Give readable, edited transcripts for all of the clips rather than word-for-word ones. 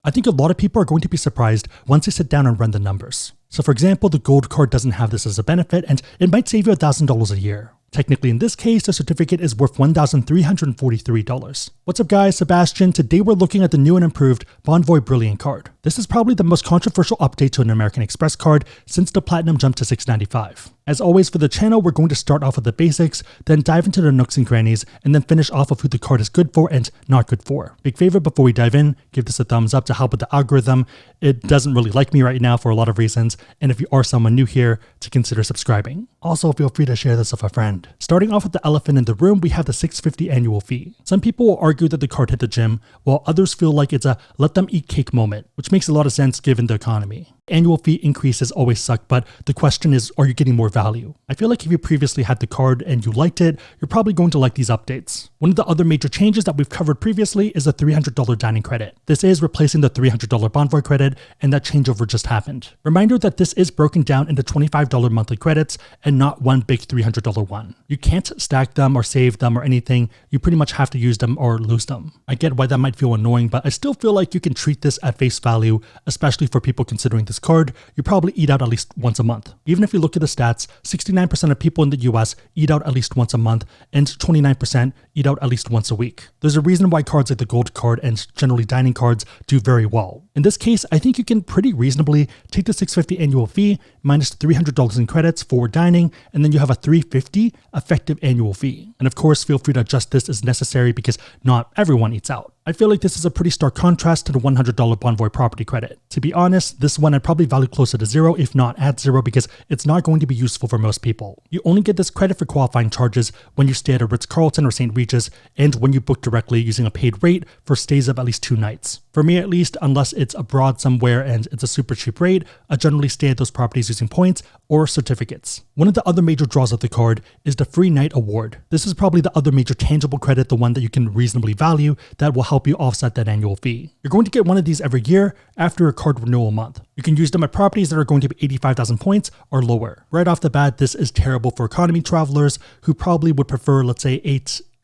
I think a lot of people are going to be surprised once they sit down and run the numbers. So for example, the gold card doesn't have this as a benefit, and it might save you $1,000 a year. Technically, in this case, the certificate is worth $1,343. What's up guys, Sebastian. Today we're looking at the new and improved Bonvoy Brilliant card. This is probably the most controversial update to an American Express card since the Platinum jumped to $695. As always for the channel, we're going to start off with the basics, then dive into the nooks and crannies, and then finish off with who the card is good for and not good for. Big favor before we dive in, give this a thumbs up to help with the algorithm. It doesn't really like me right now for a lot of reasons, and if you are someone new here, to consider subscribing. Also, feel free to share this with a friend. Starting off with the elephant in the room, we have the $650 annual fee. Some people will argue that the card hit the gym, while others feel like it's a let them eat cake moment, which makes a lot of sense given the economy. Annual fee increases always suck, but the question is, are you getting more value? I feel like if you previously had the card and you liked it, you're probably going to like these updates. One of the other major changes that we've covered previously is the $300 dining credit. This is replacing the $300 Bonvoy credit, and that changeover just happened. Reminder that this is broken down into $25 monthly credits and not one big $300 one. You can't stack them or save them or anything. You pretty much have to use them or lose them. I get why that might feel annoying, but I still feel like you can treat this at face value, especially for people considering this card. You probably eat out at least once a month. Even if you look at the stats, 69% of people in the US eat out at least once a month, and 29% eat out at least once a week. There's a reason why cards like the gold card and generally dining cards do very well. In this case, I think you can pretty reasonably take the $650 annual fee minus $300 in credits for dining, and then you have a $350 effective annual fee. And of course, feel free to adjust this as necessary because not everyone eats out. I feel like this is a pretty stark contrast to the $100 Bonvoy property credit. To be honest, this one I'd probably value closer to zero, if not at zero, because it's not going to be useful for most people. You only get this credit for qualifying charges when you stay at a Ritz-Carlton or St. Regis, and when you book directly using a paid rate for stays of at least 2 nights. For me at least, unless it's abroad somewhere and it's a super cheap rate, I generally stay at those properties using points or certificates. One of the other major draws of the card is the free night award. This is probably the other major tangible credit, the one that you can reasonably value that will help you offset that annual fee. You're going to get one of these every year after a card renewal month. You can use them at properties that are going to be 85,000 points or lower. Right off the bat, this is terrible for economy travelers who probably would prefer, let's say,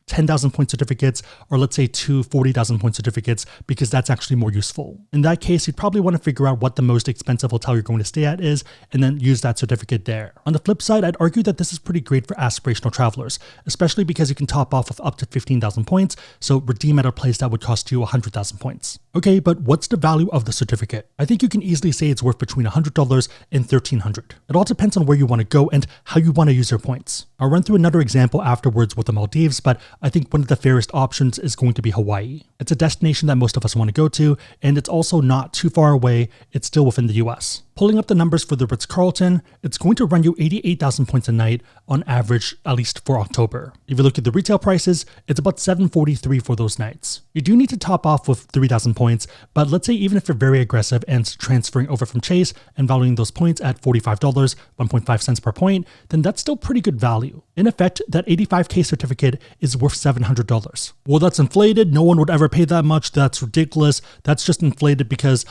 10,000 point certificates, or let's say 2 40,000 point certificates, because that's actually more useful. In that case, you'd probably want to figure out what the most expensive hotel you're going to stay at is, and then use that certificate there. On the flip side, I'd argue that this is pretty great for aspirational travelers, especially because you can top off with up to 15,000 points, so redeem at a place that would cost you 100,000 points. Okay, but what's the value of the certificate? I think you can easily say it's worth between $100 and $1,300. It all depends on where you want to go and how you want to use your points. I'll run through another example afterwards with the Maldives, but I think one of the fairest options is going to be Hawaii. It's a destination that most of us want to go to, and it's also not too far away. It's still within the US. Pulling up the numbers for the Ritz-Carlton, it's going to run you 88,000 points a night on average, at least for October. If you look at the retail prices, it's about $743 for those nights. You do need to top off with 3,000 points, but let's say even if you're very aggressive and transferring over from Chase and valuing those points at $45, 1.5 cents per point, then that's still pretty good value. In effect, that 85K certificate is worth $700. Well, that's inflated. No one would ever pay that much. That's ridiculous. That's just inflated because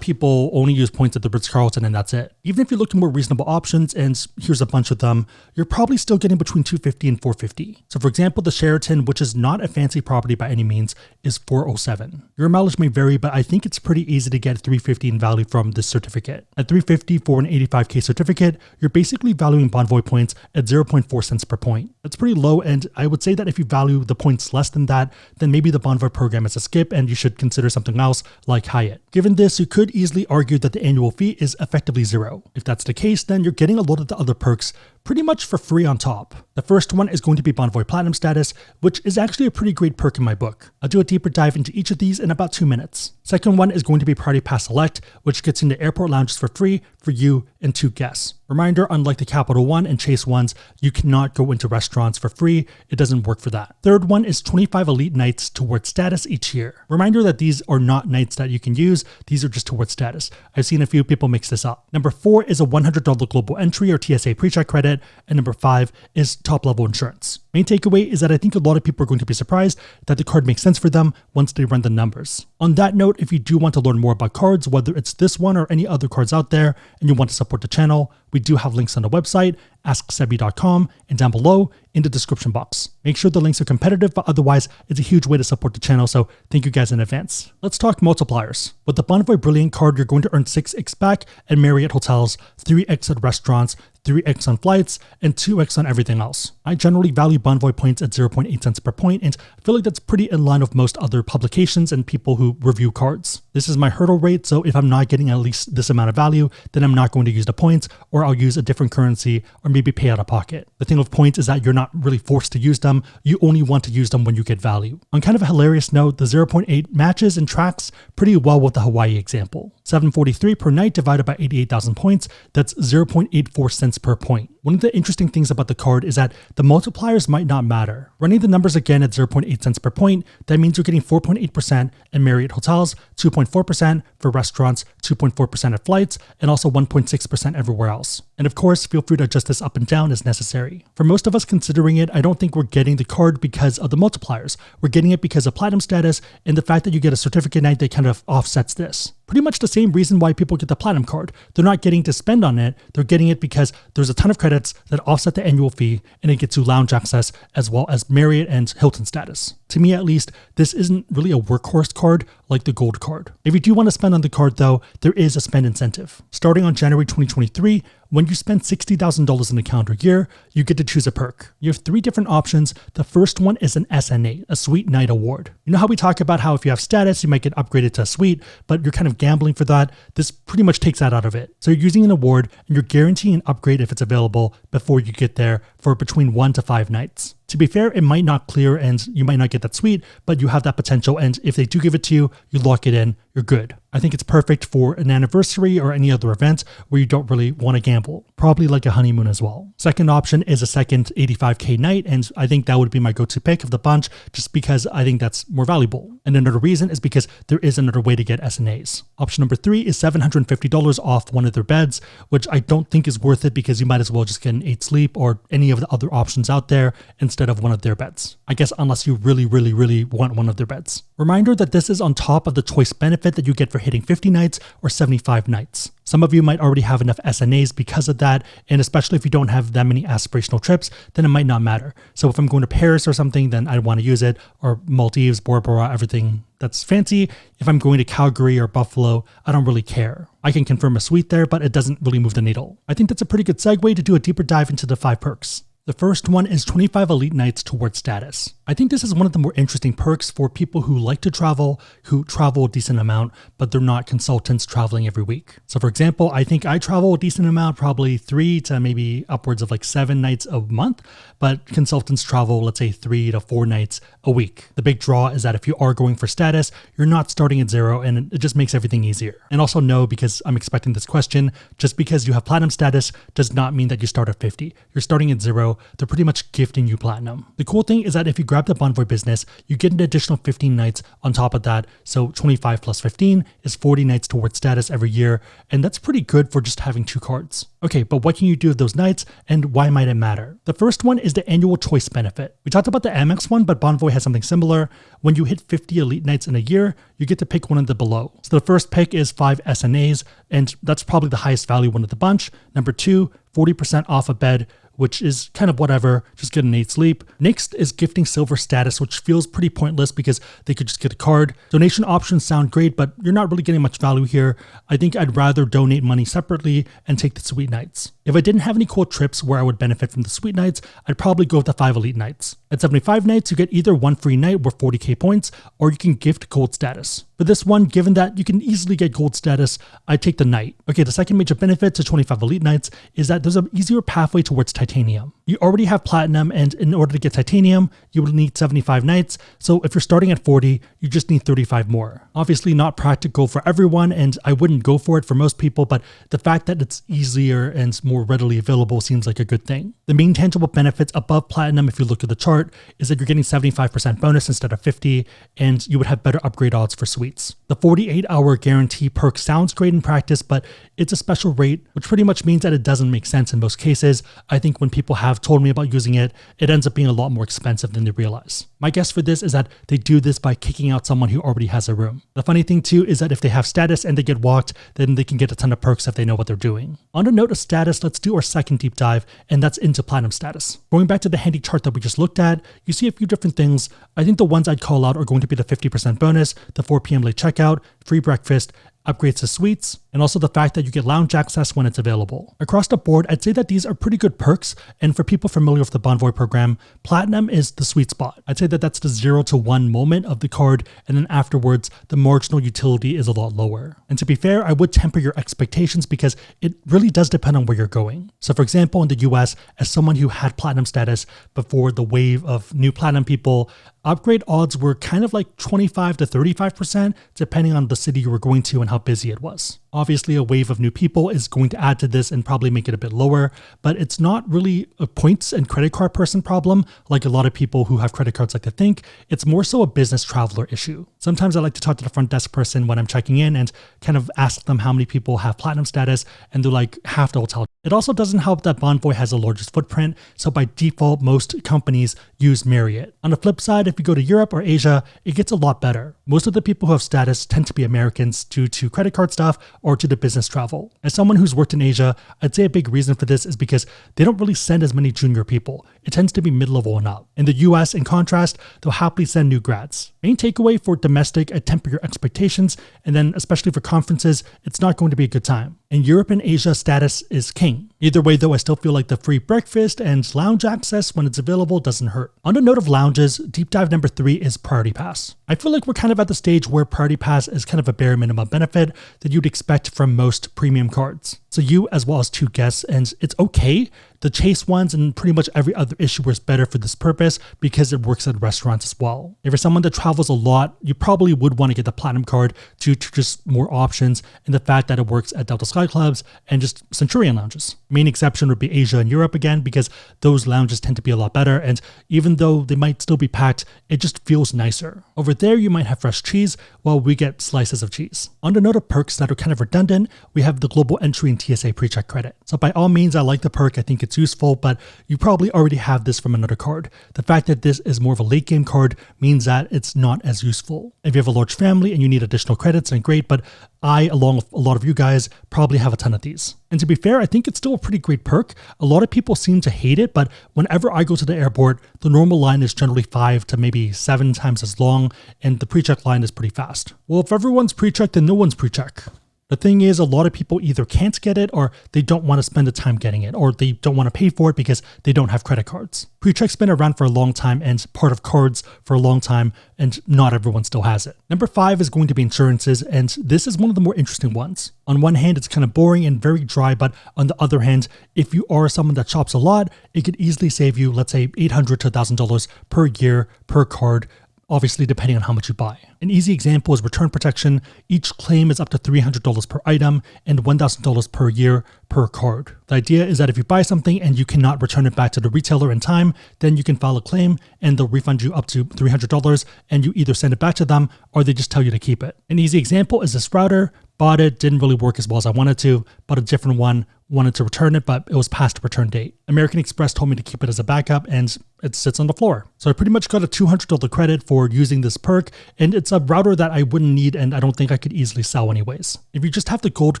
people only use points at the Ritz-Carlton and that's it. Even if you look at more reasonable options, and here's a bunch of them, you're probably still getting between $250 and $450. So for example, the Sheraton, which is not a fancy property by any means, is $407. Your mileage may vary, but I think it's pretty easy to get $350 in value from this certificate. At $350 for an 85K certificate, you're basically valuing Bonvoy points at 0.4 cents per point. That's pretty low, and I would say that if you value the points less than that, then maybe the Bonvoy program is a skip and you should consider something else like Hyatt. Given this, you could easily argue that the annual fee is effectively zero. If that's the case, then you're getting a lot of the other perks pretty much for free on top. The first one is going to be Bonvoy Platinum status, which is actually a pretty great perk in my book. I'll do a deeper dive into each of these in about 2 minutes. Second one is going to be Party Pass Select, which gets into airport lounges for free for you and 2 guests. Reminder, unlike the Capital One and Chase ones, you cannot go into restaurants for free. It doesn't work for that. Third one is 25 elite nights towards status each year. Reminder that these are not nights that you can use. These are just towards status. I've seen a few people mix this up. Number 4 is a $100 global entry or TSA pre-check credit. benefit. And number 5 is top level insurance. Main takeaway is that I think a lot of people are going to be surprised that the card makes sense for them once they run the numbers. On that note, if you do want to learn more about cards, whether it's this one or any other cards out there, and you want to support the channel, we do have links on the website, AskSebby.com, and down below in the description box. Make sure the links are competitive, but otherwise, it's a huge way to support the channel, so thank you guys in advance. Let's talk multipliers. With the Bonvoy Brilliant card, you're going to earn 6x back at Marriott hotels, 3x at restaurants, 3x on flights, and 2x on everything else. I generally value Bonvoy points at 0.8 cents per point, and I feel like that's pretty in line with most other publications and people who review cards. This is my hurdle rate, so if I'm not getting at least this amount of value, then I'm not going to use the points, or I'll use a different currency, or maybe pay out of pocket. The thing with points is that you're not really forced to use them, you only want to use them when you get value. On kind of a hilarious note, the 0.8 matches and tracks pretty well with the Hawaii example. $7.43 per night divided by 88,000 points, that's 0.84 cents per point. One of the interesting things about the card is that the multipliers might not matter. Running the numbers again at 0.8 cents per point, that means you're getting 4.8% at Marriott hotels, 2.4% for restaurants, 2.4% at flights, and also 1.6% everywhere else. And of course, feel free to adjust this up and down as necessary. For most of us considering it, I don't think we're getting the card because of the multipliers. We're getting it because of platinum status and the fact that you get a certificate night that kind of offsets this. Pretty much the same reason why people get the platinum card. They're not getting to spend on it, they're getting it because there's a ton of credits that offset the annual fee and it gets you lounge access as well as Marriott and Hilton status. To me at least, this isn't really a workhorse card like the gold card. If you do want to spend on the card though, there is a spend incentive. Starting on January 2023, when you spend $60,000 in a calendar year, you get to choose a perk. You have 3 different options. The first one is an SNA, a Suite Night Award. You know how we talk about how if you have status, you might get upgraded to a suite, but you're kind of gambling for that. This pretty much takes that out of it. So you're using an award and you're guaranteeing an upgrade if it's available before you get there for between 1 to 5 nights. To be fair, it might not clear and you might not get that suite, but you have that potential, and if they do give it to you, you lock it in, you're good. I think it's perfect for an anniversary or any other event where you don't really want to gamble, probably like a honeymoon as well. Second option is a second 85K night, and I think that would be my go-to pick of the bunch just because I think that's more valuable. And another reason is because there is another way to get SNAs. Option number 3 is $750 off one of their beds, which I don't think is worth it because you might as well just get an 8 sleep or any of the other options out there instead of one of their beds. I guess unless you really want one of their beds. Reminder that this is on top of the choice benefit that you get for hitting 50 nights or 75 nights. Some of you might already have enough SNAs because of that, and especially if you don't have that many aspirational trips, then it might not matter. So if I'm going to Paris or something, then I want to use it, or Maldives, Bora Bora, everything that's fancy. If I'm going to Calgary or Buffalo, I don't really care. I can confirm a suite there, but it doesn't really move the needle. I think that's a pretty good segue to do a deeper dive into the 5 perks. The first one is 25 elite nights towards status. I think this is one of the more interesting perks for people who like to travel, who travel a decent amount, but they're not consultants traveling every week. So for example, I think I travel a decent amount, probably 3 to maybe upwards of like 7 nights a month, but consultants travel, let's say 3 to 4 nights a week. The big draw is that if you are going for status, you're not starting at 0, and it just makes everything easier. And also know, because I'm expecting this question, just because you have platinum status does not mean that you start at 50. You're starting at 0. They're pretty much gifting you platinum. The cool thing is that if you grab the Bonvoy business, you get an additional 15 nights on top of that. So 25 plus 15 is 40 nights towards status every year. And that's pretty good for just having 2 cards. Okay, but what can you do with those nights and why might it matter? The first one is the annual choice benefit. We talked about the Amex one, but Bonvoy has something similar. When you hit 50 elite nights in a year, you get to pick one of the below. So the first pick is 5 SNAs, and that's probably the highest value one of the bunch. Number 2, 40% off a bed, which is kind of whatever, just get an 8 sleep. Next is gifting silver status, which feels pretty pointless because they could just get a card. Donation options sound great, but you're not really getting much value here. I think I'd rather donate money separately and take the suite nights. If I didn't have any cool trips where I would benefit from the suite nights, I'd probably go with the 5 elite nights. At 75 nights, you get either one free night worth 40k points, or you can gift gold status. For this one, given that you can easily get gold status, I'd take the night. Okay, the second major benefit to 25 elite nights is that there's an easier pathway towards titanium. You already have platinum, and in order to get titanium, you would need 75 nights. So if you're starting at 40, you just need 35 more. Obviously not practical for everyone, and I wouldn't go for it for most people, but the fact that it's easier and more readily available seems like a good thing. The main tangible benefits above platinum, if you look at the chart, is that you're getting 75% bonus instead of 50, and you would have better upgrade odds for suites. The 48-hour guarantee perk sounds great in practice, but it's a special rate, which pretty much means that it doesn't make sense in most cases. I think when people have told me about using it, it ends up being a lot more expensive than they realize. My guess for this is that they do this by kicking out someone who already has a room. The funny thing too is that if they have status and they get walked, then they can get a ton of perks if they know what they're doing. On the note of status, let's do our second deep dive, and that's into platinum status. Going back to the handy chart that we just looked at, you see a few different things. I think the ones I'd call out are going to be the 50% bonus, the 4 p.m. late checkout, free breakfast, upgrades to suites, and also the fact that you get lounge access when it's available. Across the board, I'd say that these are pretty good perks, and for people familiar with the Bonvoy program, platinum is the sweet spot. I'd say that that's the 0 to 1 moment of the card, and then afterwards, the marginal utility is a lot lower. And to be fair, I would temper your expectations because it really does depend on where you're going. So for example, in the US, as someone who had platinum status before the wave of new platinum people, upgrade odds were kind of like 25 to 35%, depending on the city you were going to and how busy it was. Obviously, a wave of new people is going to add to this and probably make it a bit lower, but it's not really a points and credit card person problem like a lot of people who have credit cards like to think. It's more so a business traveler issue. Sometimes I like to talk to the front desk person when I'm checking in and kind of ask them how many people have platinum status, and they're like, half the hotel. It also doesn't help that Bonvoy has the largest footprint, so by default, most companies use Marriott. On the flip side, if you go to Europe or Asia, it gets a lot better. Most of the people who have status tend to be Americans due to credit card stuff or to the business travel. As someone who's worked in Asia, I'd say a big reason for this is because they don't really send as many junior people. It tends to be mid-level and up. In the US, in contrast, they'll happily send new grads. Main takeaway for domestic, temper your expectations, and then especially for conferences, it's not going to be a good time. In Europe and Asia, status is king. Either way though, I still feel like the free breakfast and lounge access when it's available doesn't hurt. On the note of lounges, deep dive number 3 is Priority Pass. I feel like we're kind of at the stage where Priority Pass is kind of a bare minimum benefit that you'd expect from most premium cards. So you as well as 2 guests, and it's okay. The Chase ones and pretty much every other issuer is better for this purpose because it works at restaurants as well. If you're someone that travels a lot, you probably would want to get the Platinum card due to just more options and the fact that it works at Delta Sky Clubs and just Centurion lounges. Main exception would be Asia and Europe again because those lounges tend to be a lot better, and even though they might still be packed, it just feels nicer. Over there, you might have fresh cheese while we get slices of cheese. On the note of perks that are kind of redundant, we have the global entry and TSA pre-check credit. So by all means, I like the perk. I think it's useful, but you probably already have this from another card. The fact that this is more of a late game card means that it's not as useful. If you have a large family and you need additional credits, then great, but I, along with a lot of you guys, probably have a ton of these. And to be fair, I think it's still a pretty great perk. A lot of people seem to hate it, but whenever I go to the airport, the normal line is generally 5 to maybe 7 times as long, and the pre-check line is pretty fast. Well, if everyone's pre-checked, then no one's pre-check. The thing is, a lot of people either can't get it or they don't want to spend the time getting it, or they don't want to pay for it because they don't have credit cards. Pre-check's been around for a long time and part of cards for a long time, and not everyone still has it. Number 5 is going to be insurances, and this is one of the more interesting ones. On one hand, it's kind of boring and very dry, but on the other hand, if you are someone that shops a lot, it could easily save you, let's say, $800 to $1,000 per year per card, obviously depending on how much you buy. An easy example is return protection. Each claim is up to $300 per item and $1,000 per year per card. The idea is that if you buy something and you cannot return it back to the retailer in time, then you can file a claim and they'll refund you up to $300, and you either send it back to them or they just tell you to keep it. An easy example is this router. Bought it, didn't really work as well as I wanted to, bought a different one, wanted to return it, but it was past the return date. American Express told me to keep it as a backup, and it sits on the floor. So I pretty much got a $200 credit for using this perk, and it's a router that I wouldn't need and I don't think I could easily sell anyways. If you just have the gold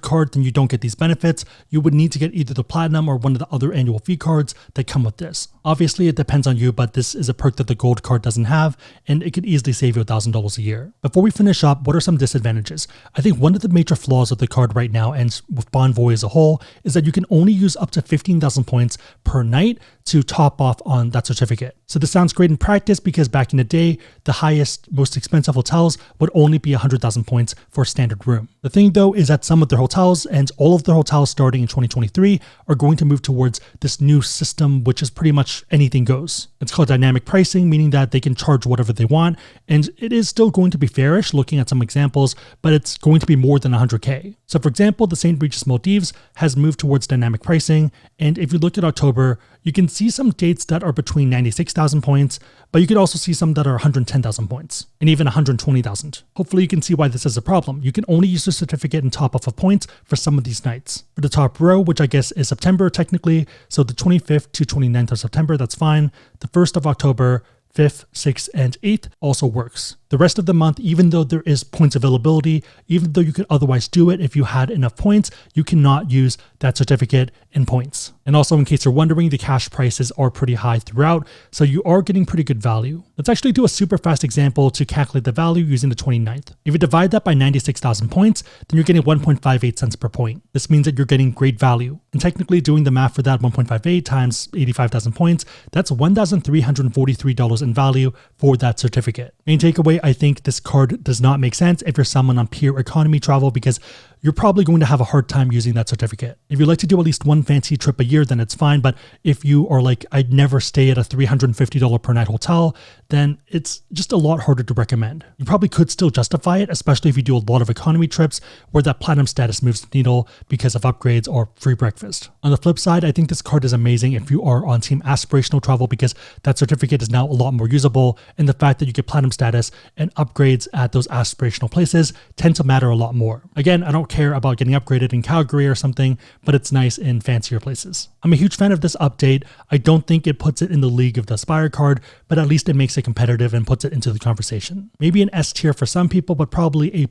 card, then you don't get these benefits. You would need to get either the platinum or one of the other annual fee cards that come with this. Obviously, it depends on you, but this is a perk that the gold card doesn't have, and it could easily save you $1,000 a year. Before we finish up, what are some disadvantages? I think one of the major flaws of the card right now, and with Bonvoy as a whole, is that that you can only use up to 15,000 points per night to top off on that certificate. So this sounds great in practice because back in the day, the highest, most expensive hotels would only be 100,000 points for a standard room. The thing though is that some of their hotels and all of their hotels starting in 2023 are going to move towards this new system, which is pretty much anything goes. It's called dynamic pricing, meaning that they can charge whatever they want. And it is still going to be fairish looking at some examples, but it's going to be more than 100K. So for example, the St. Regis Maldives has moved towards dynamic pricing. And if you look at October, you can see some dates that are between 96,000 points, but you could also see some that are 110,000 points and even 120,000. Hopefully you can see why this is a problem. You can only use the certificate and top off of points for some of these nights. For the top row, which I guess is September technically, so the 25th to 29th of September, that's fine. The 1st of October, 5th, 6th, and 8th also works. The rest of the month, even though there is points availability, even though you could otherwise do it if you had enough points, you cannot use that certificate in points. And also, in case you're wondering, the cash prices are pretty high throughout, so you are getting pretty good value. Let's actually do a super fast example to calculate the value using the 29th. If you divide that by 96,000 points, then you're getting 1.58 cents per point. This means that you're getting great value. And technically, doing the math for that, 1.58 times 85,000 points, that's $1,343 in value for that certificate. Main takeaway, I think this card does not make sense if you're someone on pure economy travel because you're probably going to have a hard time using that certificate. If you like to do at least one fancy trip a year, then it's fine. But if you are like, I'd never stay at a $350 per night hotel, then it's just a lot harder to recommend. You probably could still justify it, especially if you do a lot of economy trips where that platinum status moves the needle because of upgrades or free breakfast. On the flip side, I think this card is amazing if you are on team aspirational travel because that certificate is now a lot more usable, and the fact that you get platinum status and upgrades at those aspirational places tend to matter a lot more. Again, I don't care about getting upgraded in Calgary or something, but it's nice in fancier places. I'm a huge fan of this update. I don't think it puts it in the league of the Aspire card, but at least it makes it competitive and puts it into the conversation. Maybe an S tier for some people, but probably A+.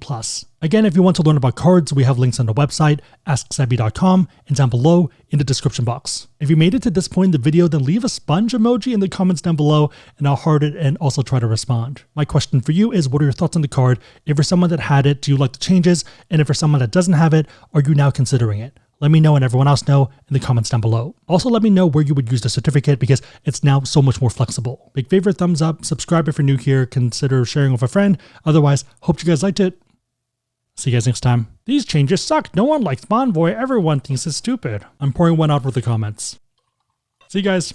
Again, if you want to learn about cards, we have links on the website, AskSebby.com, and down below in the description box. If you made it to this point in the video, then leave a sponge emoji in the comments down below, and I'll heart it and also try to respond. My question for you is, what are your thoughts on the card? If you're someone that had it, do you like the changes? And if you're someone that doesn't have it, are you now considering it? Let me know and everyone else know in the comments down below. Also, let me know where you would use the certificate because it's now so much more flexible. Big favorite, thumbs up, subscribe if you're new here, consider sharing with a friend. Otherwise, hope you guys liked it. See you guys next time. These changes suck. No one likes Bonvoy. Everyone thinks it's stupid. I'm pouring one out for the comments. See you guys.